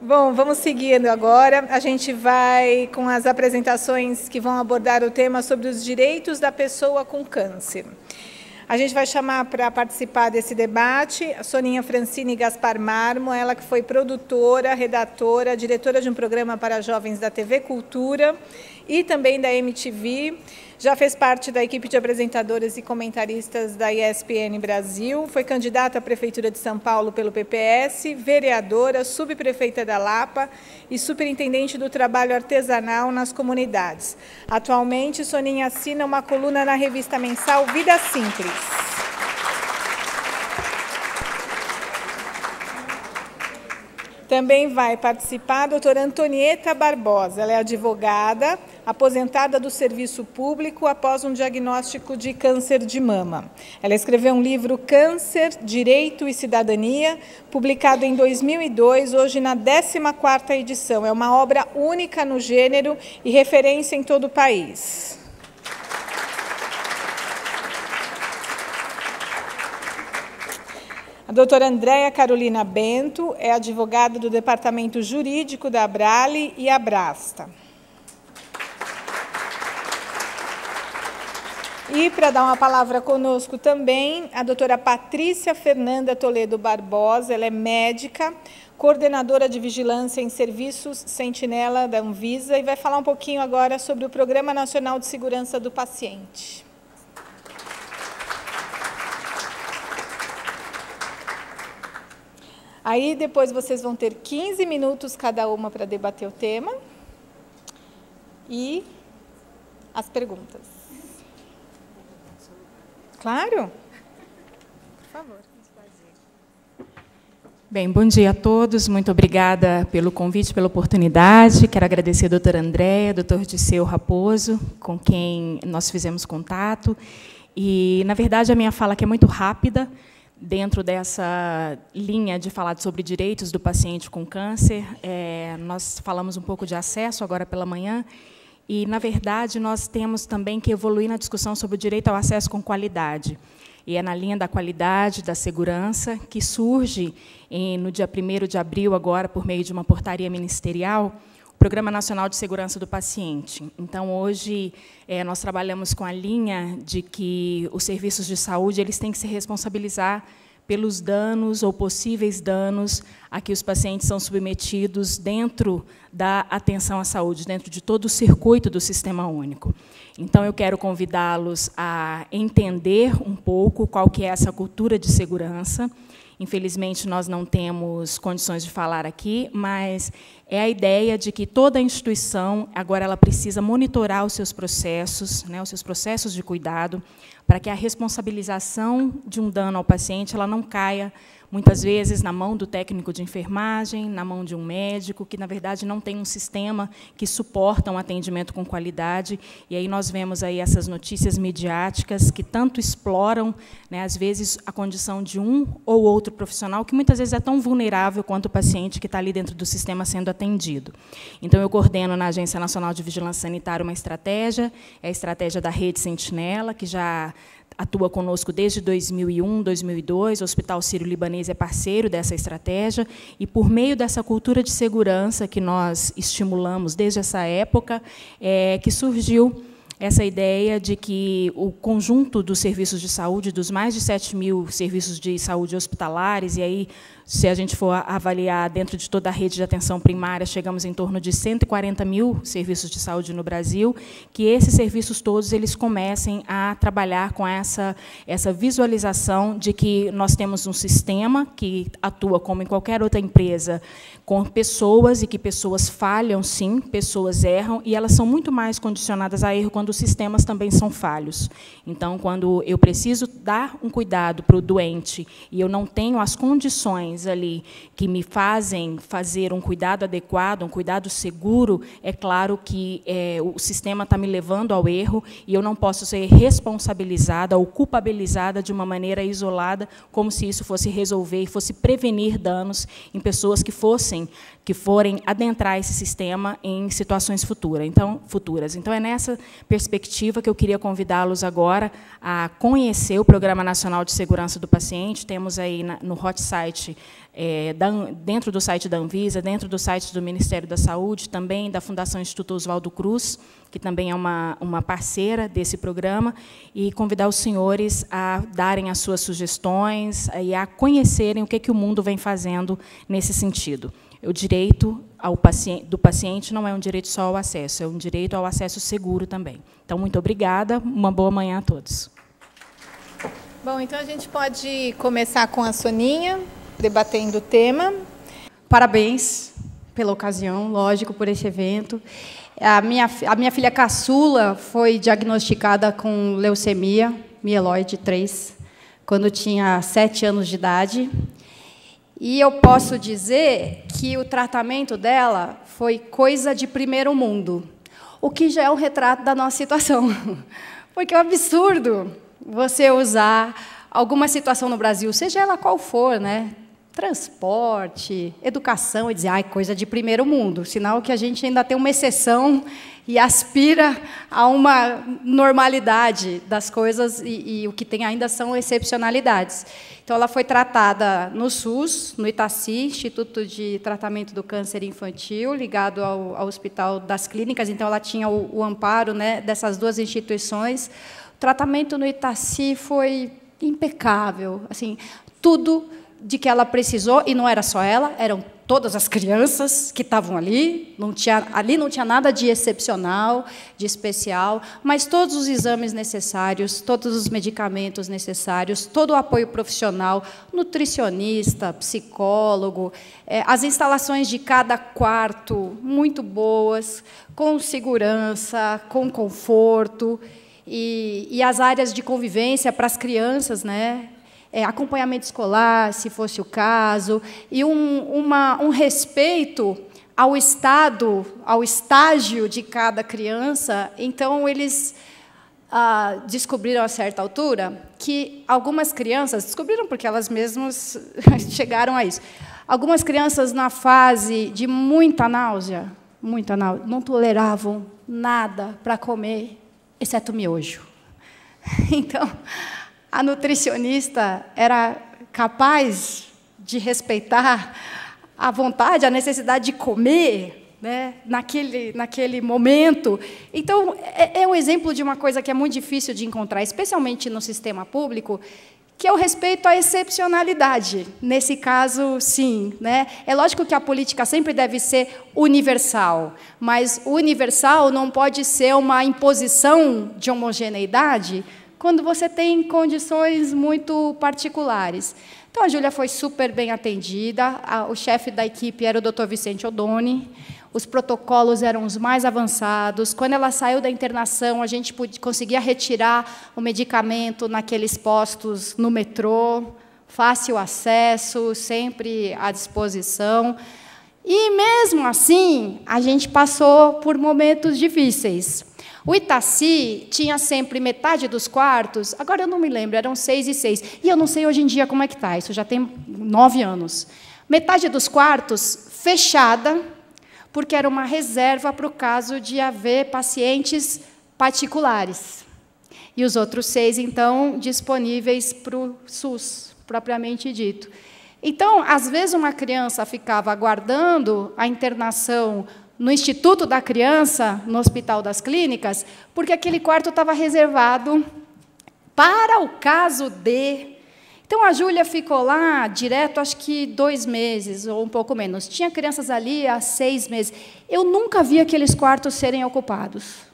Bom, vamos seguindo agora. A gente vai com as apresentações que vão abordar o tema sobre os direitos da pessoa com câncer. A gente vai chamar para participar desse debate a Soninha Francine Gaspar Marmo, ela que foi produtora, redatora, diretora de um programa para jovens da TV Cultura e também da MTV. Já fez parte da equipe de apresentadoras e comentaristas da ESPN Brasil, foi candidata à Prefeitura de São Paulo pelo PPS, vereadora, subprefeita da Lapa e superintendente do trabalho artesanal nas comunidades. Atualmente, Soninha assina uma coluna na revista mensal Vida Simples. Também vai participar a doutora Antonieta Barbosa. Ela é advogada, aposentada do serviço público após um diagnóstico de câncer de mama. Ela escreveu um livro Câncer, Direito e Cidadania, publicado em 2002, hoje na 14ª edição. É uma obra única no gênero e referência em todo o país. A doutora Andréia Carolina Bento é advogada do Departamento Jurídico da Abrale e Abrasta. E, para dar uma palavra conosco também, a doutora Patrícia Fernanda Toledo Barbosa, ela é médica, coordenadora de Vigilância em Serviços Sentinela da Anvisa, e vai falar um pouquinho agora sobre o Programa Nacional de Segurança do Paciente. Aí, depois, vocês vão ter 15 minutos cada uma para debater o tema e as perguntas. Claro? Por favor. Bem, bom dia a todos. Muito obrigada pelo convite, pela oportunidade. Quero agradecer a doutora Andréia, doutor Disseu Raposo, com quem nós fizemos contato. E, na verdade, a minha fala aqui é muito rápida, dentro dessa linha de falar sobre direitos do paciente com câncer. Nós falamos um pouco de acesso agora pela manhã, e, na verdade, nós temos também que evoluir na discussão sobre o direito ao acesso com qualidade. E é na linha da qualidade, da segurança, que surge, no dia 1º de abril, agora, por meio de uma portaria ministerial, o Programa Nacional de Segurança do Paciente. Então, hoje, nós trabalhamos com a linha de que os serviços de saúde eles têm que se responsabilizar pelos danos ou possíveis danos a que os pacientes são submetidos dentro da atenção à saúde, dentro de todo o circuito do Sistema Único. Então, eu quero convidá-los a entender um pouco qual que é essa cultura de segurança. Infelizmente, nós não temos condições de falar aqui, mas é a ideia de que toda instituição agora ela precisa monitorar os seus processos, os seus processos de cuidado, para que a responsabilização de um dano ao paciente ela não caia, muitas vezes, na mão do técnico de enfermagem, na mão de um médico, que, na verdade, não tem um sistema que suporta um atendimento com qualidade. E aí nós vemos aí essas notícias midiáticas que tanto exploram, às vezes, a condição de um ou outro profissional, que muitas vezes é tão vulnerável quanto o paciente que está ali dentro do sistema sendo atendido. Então, eu coordeno na Agência Nacional de Vigilância Sanitária uma estratégia, é a estratégia da Rede Sentinela, que já atua conosco desde 2001, 2002, o Hospital Sírio-Libanês é parceiro dessa estratégia, e, por meio dessa cultura de segurança que nós estimulamos desde essa época, que surgiu essa ideia de que o conjunto dos serviços de saúde, dos mais de 7.000 serviços de saúde hospitalares, e aí, se a gente for avaliar dentro de toda a rede de atenção primária, chegamos em torno de 140.000 serviços de saúde no Brasil, que esses serviços todos eles comecem a trabalhar com essa visualização de que nós temos um sistema que atua como em qualquer outra empresa, com pessoas, e que pessoas falham, sim, pessoas erram, e elas são muito mais condicionadas a erro quando os sistemas também são falhos. Então, quando eu preciso dar um cuidado para o doente e eu não tenho as condições ali que me fazem fazer um cuidado adequado, um cuidado seguro, é claro que o sistema está me levando ao erro e eu não posso ser responsabilizada ou culpabilizada de uma maneira isolada, como se isso fosse resolver e fosse prevenir danos em pessoas que forem adentrar esse sistema em situações futuras. Então, é nessa perspectiva que eu queria convidá-los agora a conhecer o Programa Nacional de Segurança do Paciente. Temos aí no hot site, dentro do site da Anvisa, dentro do site do Ministério da Saúde, também da Fundação Instituto Oswaldo Cruz, que também é uma parceira desse programa, e convidar os senhores a darem as suas sugestões e a conhecerem o que o mundo vem fazendo nesse sentido. O direito do paciente não é um direito só ao acesso, é um direito ao acesso seguro também. Então, muito obrigada, uma boa manhã a todos. Bom, então a gente pode começar com a Soninha, debatendo o tema. Parabéns pela ocasião, lógico, por esse evento. A minha filha caçula foi diagnosticada com leucemia mieloide 3, quando tinha 7 anos de idade. E eu posso dizer que o tratamento dela foi coisa de primeiro mundo, o que já é um retrato da nossa situação. Porque é um absurdo você usar alguma situação no Brasil, seja ela qual for, né? Transporte, educação, e dizer, ai, coisa de primeiro mundo, sinal que a gente ainda tem uma exceção e aspira a uma normalidade das coisas, e o que tem ainda são excepcionalidades. Então, ela foi tratada no SUS, no Itaci, Instituto de Tratamento do Câncer Infantil, ligado ao Hospital das Clínicas, então ela tinha o amparo, né, dessas duas instituições. O tratamento no Itaci foi impecável, assim, tudo de que ela precisou, e não era só ela, eram todas as crianças que estavam ali, ali não tinha nada de excepcional, de especial, mas todos os exames necessários, todos os medicamentos necessários, todo o apoio profissional, nutricionista, psicólogo, as instalações de cada quarto muito boas, com segurança, com conforto, e as áreas de convivência para as crianças, né? Acompanhamento escolar, se fosse o caso, e um respeito ao estado, ao estágio de cada criança. Então, eles descobriram, a certa altura, que algumas crianças, descobriram porque elas mesmas chegaram a isso, algumas crianças, na fase de muita náusea, não toleravam nada para comer, exceto miojo. Então, a nutricionista era capaz de respeitar a vontade, a necessidade de comer, né, naquele momento. Então, é um exemplo de uma coisa que é muito difícil de encontrar, especialmente no sistema público, que é o respeito à excepcionalidade. Nesse caso, sim, né? É lógico que a política sempre deve ser universal, mas o universal não pode ser uma imposição de homogeneidade, quando você tem condições muito particulares. Então, a Júlia foi super bem atendida, o chefe da equipe era o Dr. Vicente Odoni, os protocolos eram os mais avançados. Quando ela saiu da internação, a gente conseguia retirar o medicamento naqueles postos no metrô, fácil acesso, sempre à disposição. E, mesmo assim, a gente passou por momentos difíceis. O Itaci tinha sempre metade dos quartos, agora eu não me lembro, eram 6 e 6. E eu não sei hoje em dia como é que está, isso já tem 9 anos. Metade dos quartos fechada, porque era uma reserva para o caso de haver pacientes particulares. E os outros 6, então, disponíveis para o SUS, propriamente dito. Então, às vezes, uma criança ficava aguardando a internação no Instituto da Criança, no Hospital das Clínicas, porque aquele quarto estava reservado para o caso de... Então, a Júlia ficou lá direto, acho que 2 meses, ou um pouco menos. Tinha crianças ali há 6 meses. Eu nunca vi aqueles quartos serem ocupados.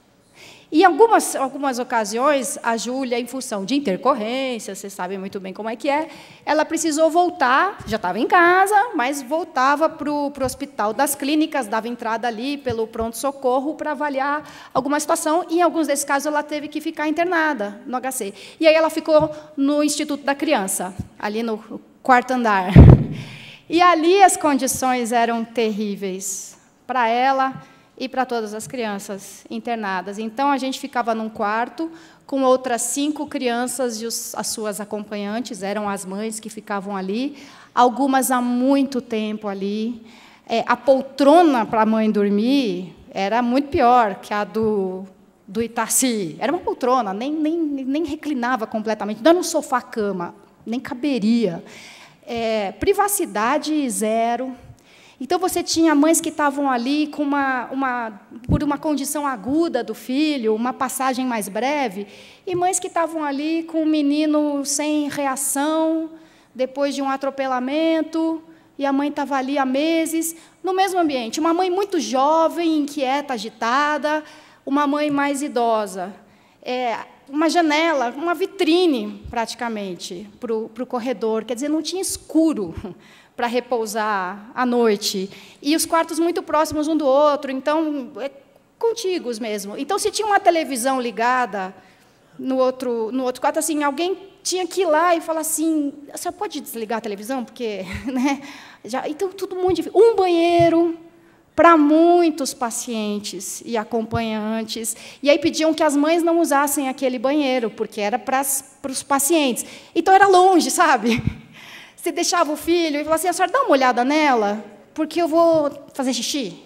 E, em algumas ocasiões, a Júlia, em função de intercorrência, vocês sabem muito bem como é que é, ela precisou voltar, já estava em casa, mas voltava para o Hospital das Clínicas, dava entrada ali pelo pronto-socorro para avaliar alguma situação, e, em alguns desses casos, ela teve que ficar internada no HC. E aí ela ficou no Instituto da Criança, ali no 4º andar. E ali as condições eram terríveis para ela e para todas as crianças internadas. Então, a gente ficava num quarto com outras 5 crianças e as suas acompanhantes, eram as mães que ficavam ali, algumas há muito tempo ali. A poltrona para a mãe dormir era muito pior que a do do Itaci. Era uma poltrona, nem reclinava completamente. Não era um sofá-cama, nem caberia. Privacidade zero. Então, você tinha mães que estavam ali com por uma condição aguda do filho, uma passagem mais breve, e mães que estavam ali com um menino sem reação, depois de um atropelamento, e a mãe estava ali há meses, no mesmo ambiente. Uma mãe muito jovem, inquieta, agitada, uma mãe mais idosa. Uma janela, uma vitrine, praticamente, para o corredor. Quer dizer, não tinha escuro para repousar à noite. E os quartos muito próximos um do outro, então, contíguos mesmo. Então, se tinha uma televisão ligada no outro quarto, assim, alguém tinha que ir lá e falar assim, a senhora pode desligar a televisão? Porque, né, então, tudo muito difícil. Um banheiro para muitos pacientes e acompanhantes. E aí pediam que as mães não usassem aquele banheiro, porque era para os pacientes. Então, era longe, sabe? Você deixava o filho e falava assim, a senhora dá uma olhada nela, porque eu vou fazer xixi.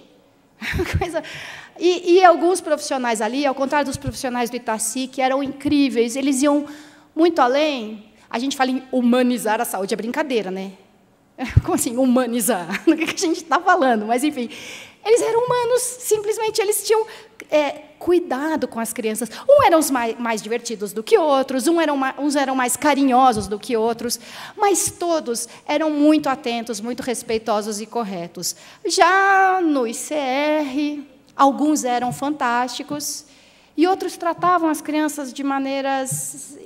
E alguns profissionais ali, ao contrário dos profissionais do Itaci, que eram incríveis, eles iam muito além. A gente fala em humanizar a saúde, é brincadeira, né? Como assim, humanizar? O que a gente está falando? Mas, enfim, eles eram humanos, simplesmente eles tinham cuidado com as crianças. Uns eram mais divertidos do que outros, uns eram mais carinhosos do que outros, mas todos eram muito atentos, muito respeitosos e corretos. Já no ICR, alguns eram fantásticos, e outros tratavam as crianças de maneiras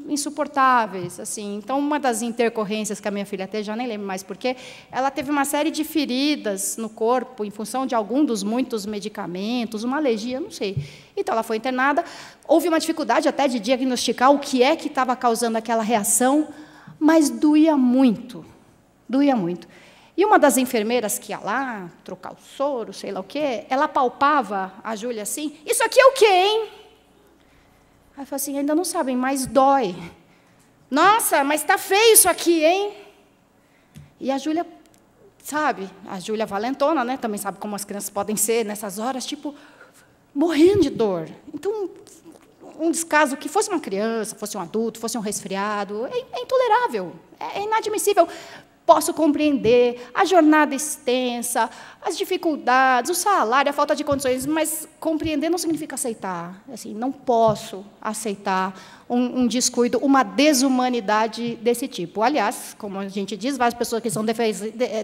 insuportáveis. Assim. Então, uma das intercorrências que a minha filha teve, já nem lembro mais porquê, ela teve uma série de feridas no corpo, em função de algum dos muitos medicamentos, uma alergia, não sei. Então, ela foi internada, houve uma dificuldade até de diagnosticar o que estava causando aquela reação, mas doía muito, doía muito. E uma das enfermeiras que ia lá, trocar o soro, sei lá o quê, ela palpava a Júlia assim, isso aqui é o quê, hein? Aí eu falei assim, ainda não sabem, mas dói. Nossa, mas está feio isso aqui, hein? E a Júlia, sabe, a Júlia valentona, né? Também sabe como as crianças podem ser nessas horas, tipo, morrendo de dor. Então, um descaso que fosse uma criança, fosse um adulto, fosse um resfriado, é intolerável, é inadmissível. Posso compreender a jornada extensa, as dificuldades, o salário, a falta de condições, mas compreender não significa aceitar. Assim, não posso aceitar um descuido, uma desumanidade desse tipo. Aliás, como a gente diz, várias pessoas que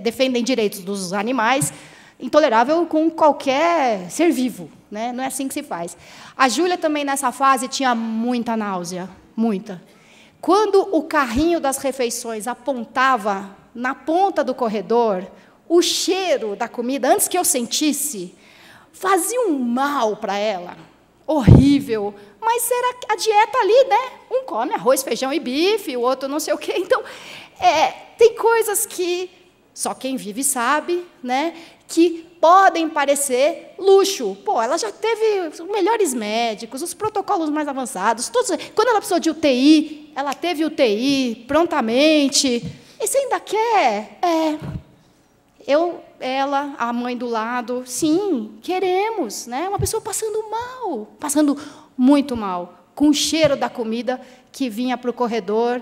defendem direitos dos animais, intolerável com qualquer ser vivo, né? Não é assim que se faz. A Júlia também, nessa fase, tinha muita náusea, muita. Quando o carrinho das refeições apontava na ponta do corredor, o cheiro da comida, antes que eu sentisse, fazia um mal para ela, horrível, mas era a dieta ali, né? Um come arroz, feijão e bife, o outro não sei o quê. Então, tem coisas que só quem vive sabe, né? Que podem parecer luxo. Pô, ela já teve os melhores médicos, os protocolos mais avançados. Quando ela precisou de UTI, ela teve UTI prontamente. E você ainda quer? Ela, a mãe do lado, sim, queremos. Né? Uma pessoa passando mal, passando muito mal, com o cheiro da comida que vinha para o corredor,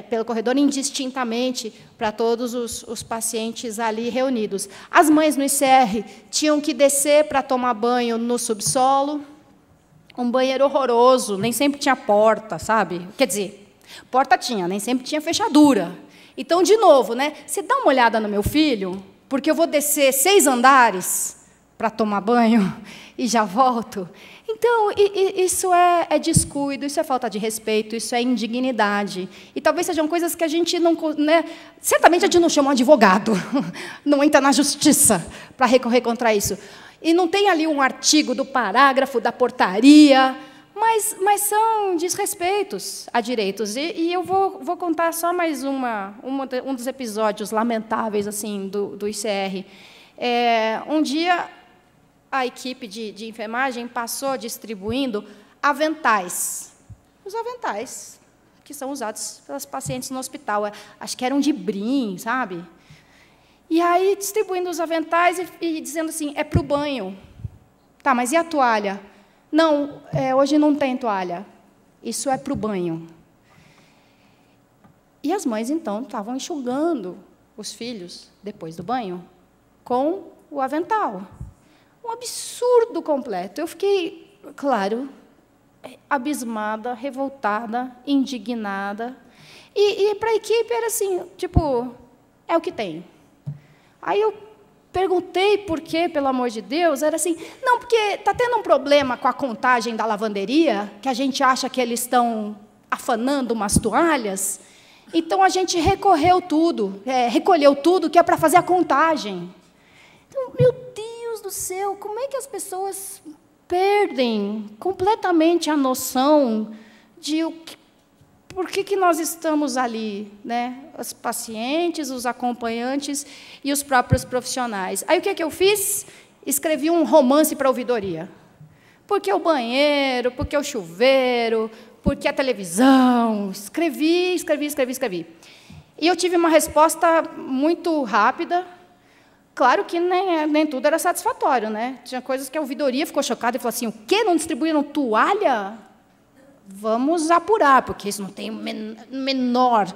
pelo corredor indistintamente para todos os pacientes ali reunidos. As mães no ICR tinham que descer para tomar banho no subsolo, um banheiro horroroso, nem sempre tinha porta, sabe? Quer dizer, porta tinha, nem sempre tinha fechadura. Então, de novo, né? Você dá uma olhada no meu filho, porque eu vou descer 6 andares para tomar banho e já volto. Então, isso é descuido, isso é falta de respeito, isso é indignidade. E talvez sejam coisas que a gente não... Né, certamente a gente não chama um advogado, não entra na justiça para recorrer contra isso. E não tem ali um artigo do parágrafo da portaria, mas são desrespeitos a direitos. E eu vou contar só mais um dos episódios lamentáveis assim, do ICR. Um dia, a equipe de enfermagem passou distribuindo aventais. Os aventais que são usados pelas pacientes no hospital. Acho que eram de brim, sabe? E aí, distribuindo os aventais e dizendo assim, é para o banho. Tá, mas e a toalha? Não, hoje não tem toalha. Isso é para o banho. E as mães, então, estavam enxugando os filhos, depois do banho, com o avental. Um absurdo completo. Eu fiquei, claro, abismada, revoltada, indignada. E para a equipe era assim, tipo, é o que tem. Aí eu perguntei por quê, pelo amor de Deus, era assim, não, porque está tendo um problema com a contagem da lavanderia, que a gente acha que eles estão afanando umas toalhas, então a gente recolheu tudo que é para fazer a contagem. Então, meu Deus do céu, como é que as pessoas perdem completamente a noção de por que nós estamos ali, né? Os pacientes, os acompanhantes e os próprios profissionais. Aí, o que eu fiz? Escrevi um romance para a ouvidoria. Porque o banheiro, porque o chuveiro, porque a televisão. Escrevi. E eu tive uma resposta muito rápida. Claro que nem tudo era satisfatório, né? Tinha coisas que a ouvidoria ficou chocada e falou assim, o quê? Não distribuíram toalha? Vamos apurar, porque isso não tem o menor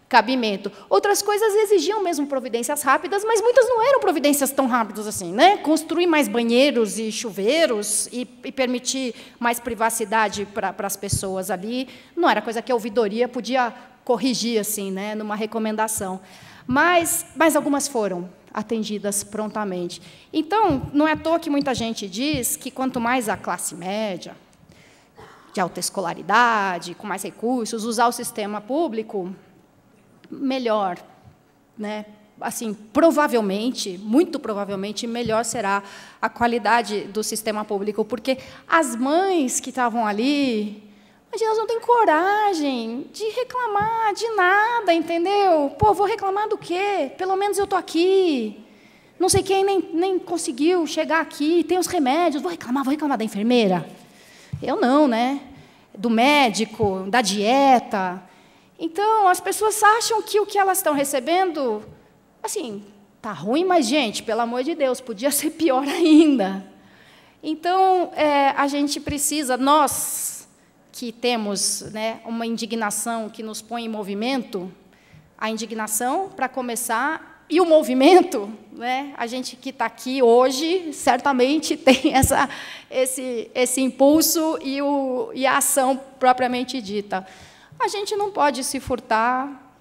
cabimento. Outras coisas exigiam mesmo providências rápidas, mas muitas não eram providências tão rápidas assim, né? Construir mais banheiros e chuveiros e permitir mais privacidade para as pessoas ali, não era coisa que a ouvidoria podia corrigir assim, né? Numa recomendação. Mas algumas foram atendidas prontamente. Então, não é à toa que muita gente diz que quanto mais a classe média, de alta escolaridade, com mais recursos, usar o sistema público, melhor, né? Assim, provavelmente, muito provavelmente, melhor será a qualidade do sistema público, porque as mães que estavam ali, elas não têm coragem de reclamar de nada, entendeu? Pô, vou reclamar do quê? Pelo menos eu estou aqui. Não sei quem nem conseguiu chegar aqui, tem os remédios, vou reclamar da enfermeira. Eu não, né? Do médico, da dieta. Então, as pessoas acham que o que elas estão recebendo, assim, está ruim, mas, gente, pelo amor de Deus, podia ser pior ainda. Então, a gente precisa, nós que temos, né, uma indignação que nos põe em movimento, a indignação, para começar, e o movimento, né, a gente que está aqui hoje, certamente tem esse impulso e a ação propriamente dita. A gente não pode se furtar